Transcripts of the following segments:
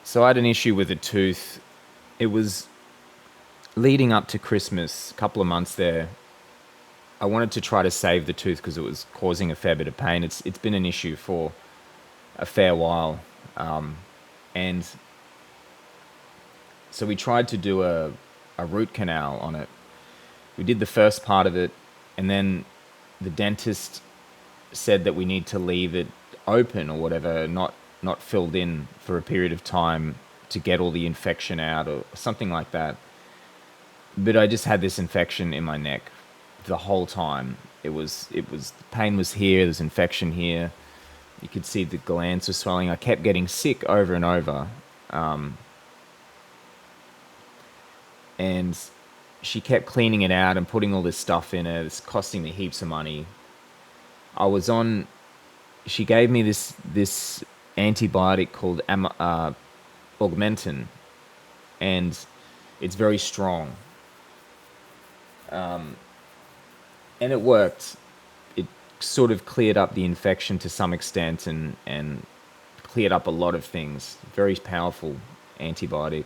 So I had an issue with a tooth. It was leading up to Christmas, a couple of months there. I wanted to try to save the tooth because it was causing a fair bit of pain. It's been an issue for a fair while, and so we tried to do a root canal on it. We did the first part of it, and then the dentist said that we need to leave it open or whatever, not filled in for a period of time to get all the infection out or something like that. But I just had this infection in my neck the whole time. It was pain was here, there's infection here. You could see the glands were swelling. I kept getting sick over and over. And she kept cleaning it out and putting all this stuff in it. It's costing me heaps of money. I was on. She gave me this antibiotic called augmentin, and it's very strong. And it worked. It sort of cleared up the infection to some extent, and cleared up a lot of things. Very powerful antibiotic.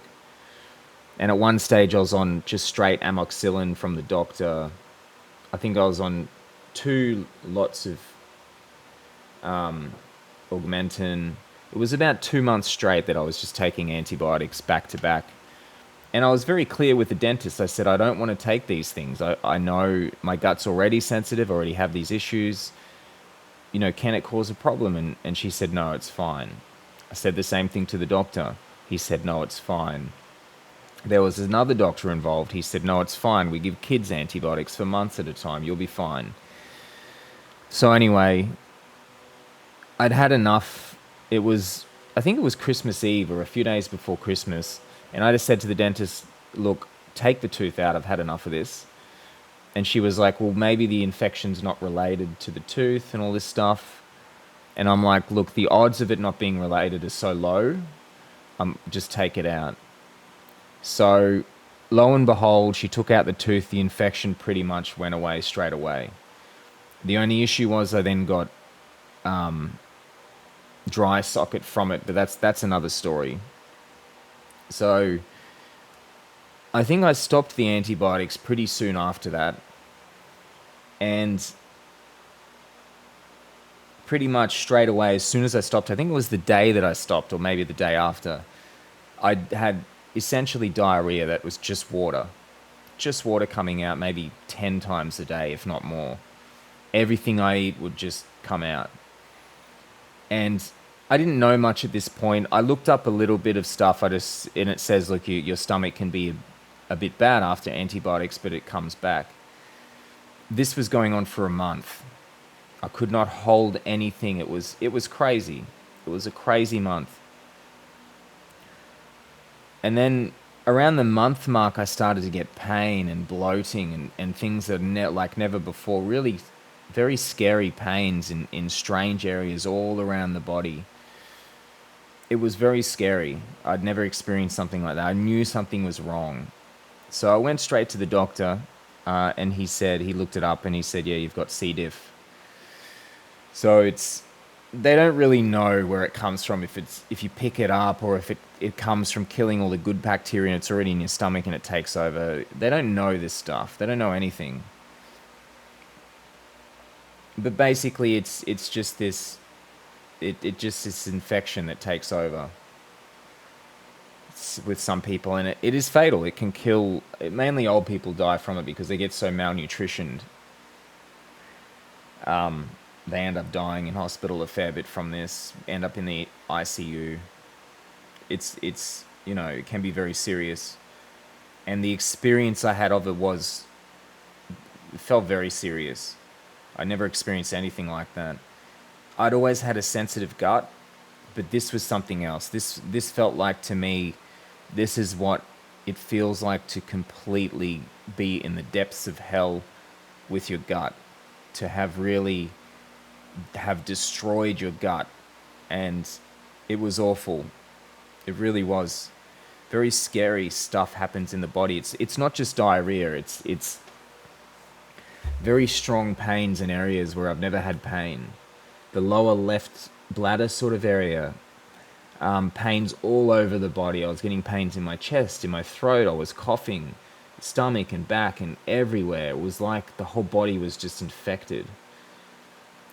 And at one stage, I was on just straight amoxicillin from the doctor. I think I was on 2 lots of Augmentin. It was about 2 months straight that I was just taking antibiotics back to back. And I was very clear with the dentist. I said, I don't want to take these things. I know my gut's already sensitive, already have these issues. Can it cause a problem? And she said, no, it's fine. I said the same thing to the doctor. He said, no, it's fine. There was another doctor involved. He said, no, it's fine. We give kids antibiotics for months at a time. You'll be fine. So anyway, I'd had enough. I think it was Christmas Eve or a few days before Christmas. And I just said to the dentist, look, take the tooth out. I've had enough of this. And she was like, well, maybe the infection's not related to the tooth and all this stuff. And I'm like, look, the odds of it not being related is so low. Just take it out. So lo and behold, she took out the tooth. The infection pretty much went away straight away. The only issue was I then got dry socket from it, but that's another story. So I think I stopped the antibiotics pretty soon after that. And pretty much straight away, as soon as I stopped, I think it was the day that I stopped, or maybe the day after, I had essentially diarrhea that was just water. Just water coming out maybe 10 times a day, if not more. Everything I eat would just come out. And I didn't know much at this point. I looked up a little bit of stuff. And it says, look, your stomach can be a bit bad after antibiotics, but it comes back. This was going on for a month. I could not hold anything. It was crazy. It was a crazy month. And then around the month mark, I started to get pain and bloating and things that like never before. Really very scary pains in strange areas all around the body. It was very scary. I'd never experienced something like that. I knew something was wrong. So I went straight to the doctor, and he looked it up and he said, yeah, you've got C. diff. So they don't really know where it comes from, if you pick it up or if it comes from killing all the good bacteria and it's already in your stomach and it takes over. They don't know this stuff. They don't know anything. But basically it's just this this infection that takes over with some people, and it is fatal. It can kill. Mainly old people die from it because they get so malnutritioned. They end up dying in hospital a fair bit from this, end up in the ICU. It's it can be very serious. And the experience I had of it felt very serious. I never experienced anything like that. I'd always had a sensitive gut, but this was something else. This felt like, to me, this is what it feels like to completely be in the depths of hell with your gut, to have destroyed your gut. And it was awful. It really was. Very scary stuff happens in the body. It's not just diarrhea. It's very strong pains in areas where I've never had pain. The lower left bladder sort of area. pains all over the body. I was getting pains in my chest, in my throat. I was coughing, stomach and back and everywhere. It was like the whole body was just infected.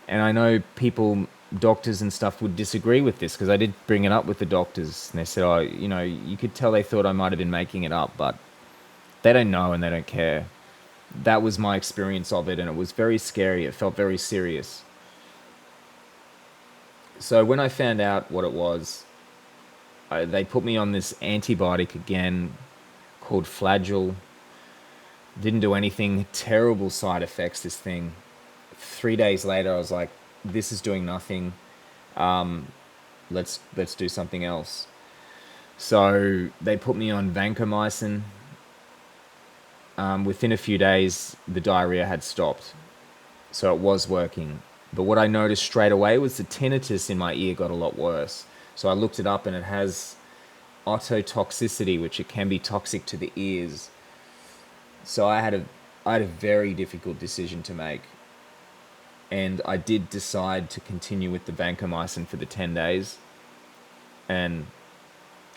And I know people, doctors and stuff, would disagree with this because I did bring it up with the doctors. And they said, oh, you could tell they thought I might have been making it up, but they don't know and they don't care. That was my experience of it, and it was very scary. It felt very serious. So when I found out what it was, they put me on this antibiotic again called Flagyl. Didn't do anything. Terrible side effects, this thing. 3 days later, I was like, this is doing nothing. Let's do something else. So they put me on vancomycin. Within a few days, the diarrhea had stopped. So it was working. But what I noticed straight away was the tinnitus in my ear got a lot worse. So I looked it up and it has ototoxicity, which it can be toxic to the ears. So I had a very difficult decision to make. And I did decide to continue with the vancomycin for the 10 days. And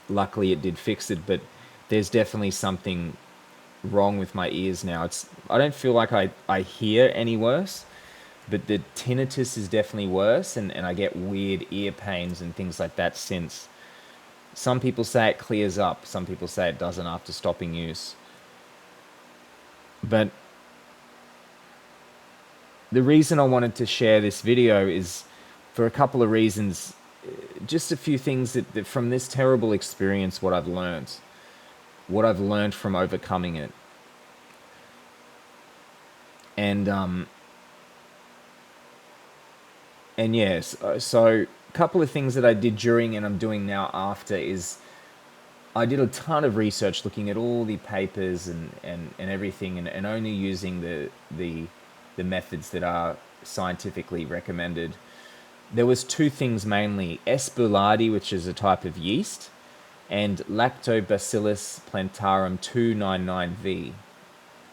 luckily it did fix it, but there's definitely something wrong with my ears now. I don't feel like I hear any worse, but the tinnitus is definitely worse, and I get weird ear pains and things like that since. Some people say it clears up, some people say it doesn't after stopping use. But the reason I wanted to share this video is for a couple of reasons. Just a few things that from this terrible experience, what I've learned from overcoming it. And yes, so a couple of things that I did during and I'm doing now after is I did a ton of research looking at all the papers and everything, and only using the methods that are scientifically recommended. There was two things mainly: S. boulardii, which is a type of yeast, and Lactobacillus plantarum 299V.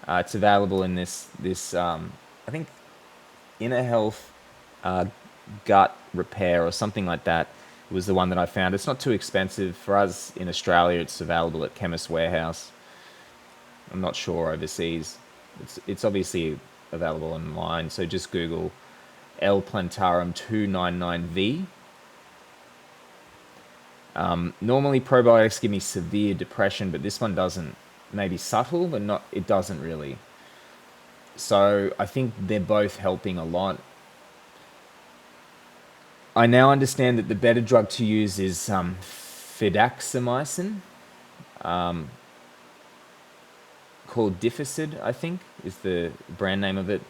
It's available in this I think Inner Health Gut Repair or something like that. It was the one that I found. It's not too expensive. For us in Australia, it's available at Chemist Warehouse. I'm not sure overseas. It's obviously available online, so just Google L. plantarum 299V. Normally probiotics give me severe depression, but this one doesn't. Maybe subtle, but not. It doesn't really. So I think they're both helping a lot. I now understand that the better drug to use is fidaxomicin, called Diff, I think, is the brand name of it.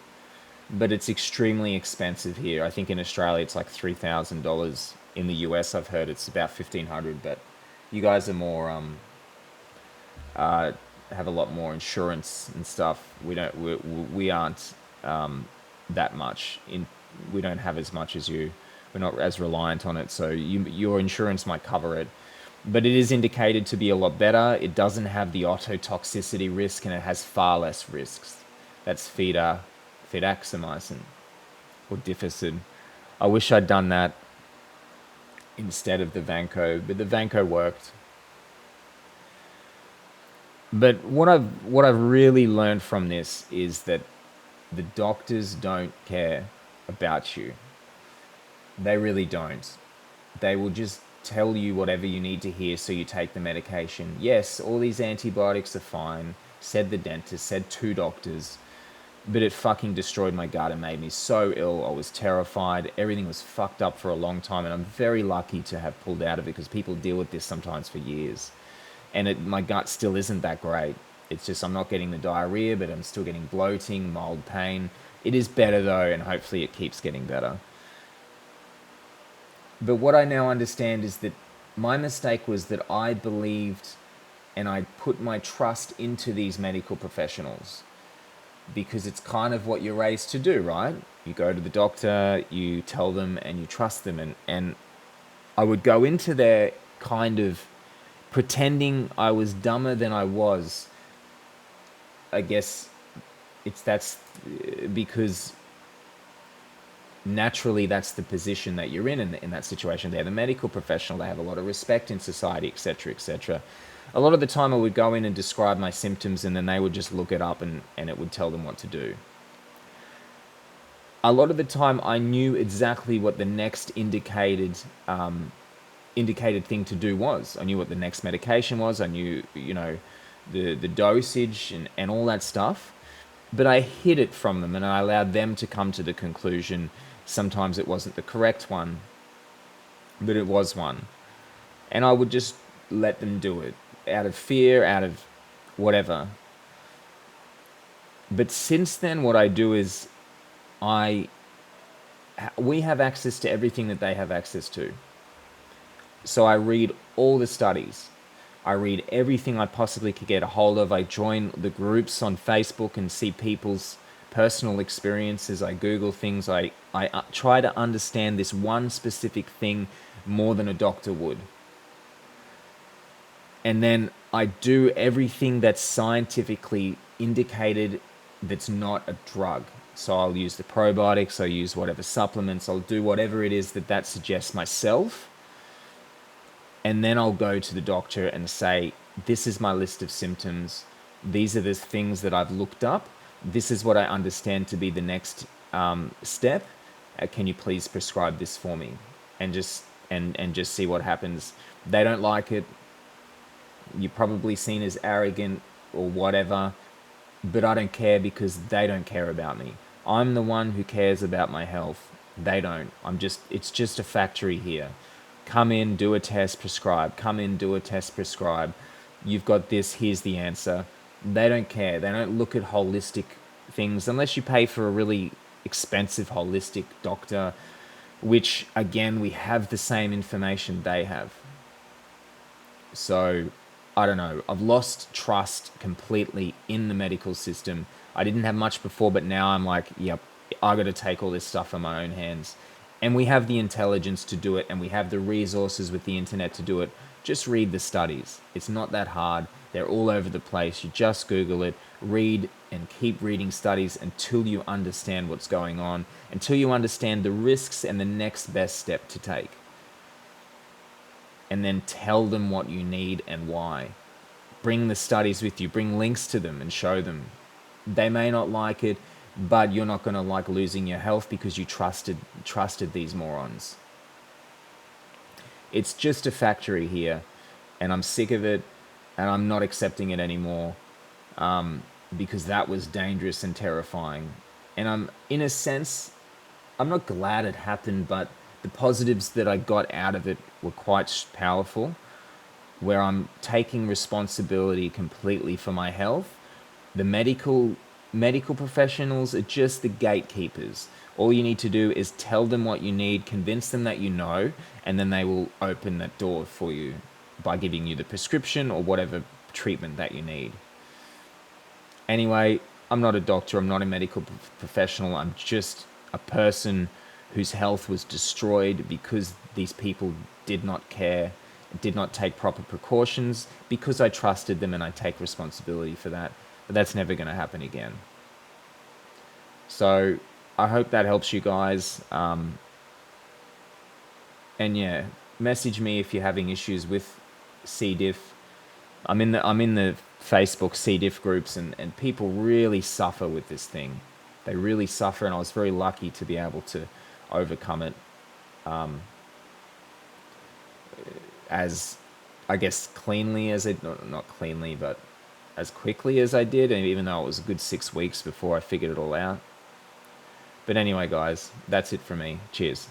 But it's extremely expensive here. I think in Australia it's like $3,000. In the US, I've heard it's about $1,500. But you guys are more have a lot more insurance and stuff. We aren't that much in. We don't have as much as you. We're not as reliant on it, so your insurance might cover it. But it is indicated to be a lot better. It doesn't have the ototoxicity risk, and it has far less risks. That's fidaxomicin or Difficid. I wish I'd done that instead of the Vanco, but the Vanco worked. But what I've really learned from this is that the doctors don't care about you. They really don't. They will just tell you whatever you need to hear so you take the medication. Yes, all these antibiotics are fine, said the dentist, said two doctors, but it fucking destroyed my gut and made me so ill. I was terrified. Everything was fucked up for a long time, and I'm very lucky to have pulled out of it because people deal with this sometimes for years. And my gut still isn't that great. It's just I'm not getting the diarrhea, but I'm still getting bloating, mild pain. It is better though, and hopefully it keeps getting better. But what I now understand is that my mistake was that I believed and I put my trust into these medical professionals because it's kind of what you're raised to do, right? You go to the doctor, you tell them, and you trust them. And I would go into there kind of pretending I was dumber than I was. I guess that's because naturally that's the position that you're in that situation. They're the medical professional. They have a lot of respect in society, etc., etc. A lot of the time I would go in and describe my symptoms, and then they would just look it up, and it would tell them what to do. A lot of the time I knew exactly what the next indicated thing to do was. I knew what the next medication was. I knew, the dosage and all that stuff. But I hid it from them, and I allowed them to come to the conclusion. Sometimes it wasn't the correct one, but it was one. And I would just let them do it out of fear, out of whatever. But since then, what I do is we have access to everything that they have access to. So I read all the studies. I read everything I possibly could get a hold of. I join the groups on Facebook and see people's personal experiences. I Google things. I try to understand this one specific thing more than a doctor would. And then I do everything that's scientifically indicated that's not a drug. So I'll use the probiotics, I'll use whatever supplements, I'll do whatever it is that suggests myself. And then I'll go to the doctor and say, this is my list of symptoms. These are the things that I've looked up. This is what I understand to be the next step. Can you please prescribe this for me? And just see what happens. They don't like it. You're probably seen as arrogant or whatever, but I don't care because they don't care about me. I'm the one who cares about my health. They don't. It's just a factory here. Come in, do a test, prescribe. Come in, do a test, prescribe. You've got this, here's the answer. They don't care. They don't look at holistic things unless you pay for a really expensive holistic doctor, which again, we have the same information they have. So I don't know. I've lost trust completely in the medical system. I didn't have much before, but now I'm like, yep, I got to take all this stuff in my own hands. And we have the intelligence to do it, and we have the resources with the internet to do it. Just read the studies. It's not that hard. They're all over the place. You just Google it, read, and keep reading studies until you understand what's going on, until you understand the risks and the next best step to take. And then tell them what you need and why. Bring the studies with you. Bring links to them and show them. They may not like it, but you're not going to like losing your health because you trusted these morons. It's just a factory here, and I'm sick of it, and I'm not accepting it anymore, because that was dangerous and terrifying. And in a sense, I'm not glad it happened, but the positives that I got out of it were quite powerful, where I'm taking responsibility completely for my health. The medical professionals are just the gatekeepers. All you need to do is tell them what you need, convince them that you know, and then they will open that door for you by giving you the prescription or whatever treatment that you need. Anyway, I'm not a doctor, I'm not a medical professional, I'm just a person whose health was destroyed because these people did not care, did not take proper precautions, because I trusted them, and I take responsibility for that. But that's never going to happen again. So I hope that helps you guys. And yeah, message me if you're having issues with C. diff. I'm in the Facebook C. diff groups, and people really suffer with this thing. They really suffer, and I was very lucky to be able to overcome it. As, I guess, cleanly as it, not cleanly, but as quickly as I did, and even though it was a good 6 weeks before I figured it all out. But anyway, guys, that's it for me. Cheers.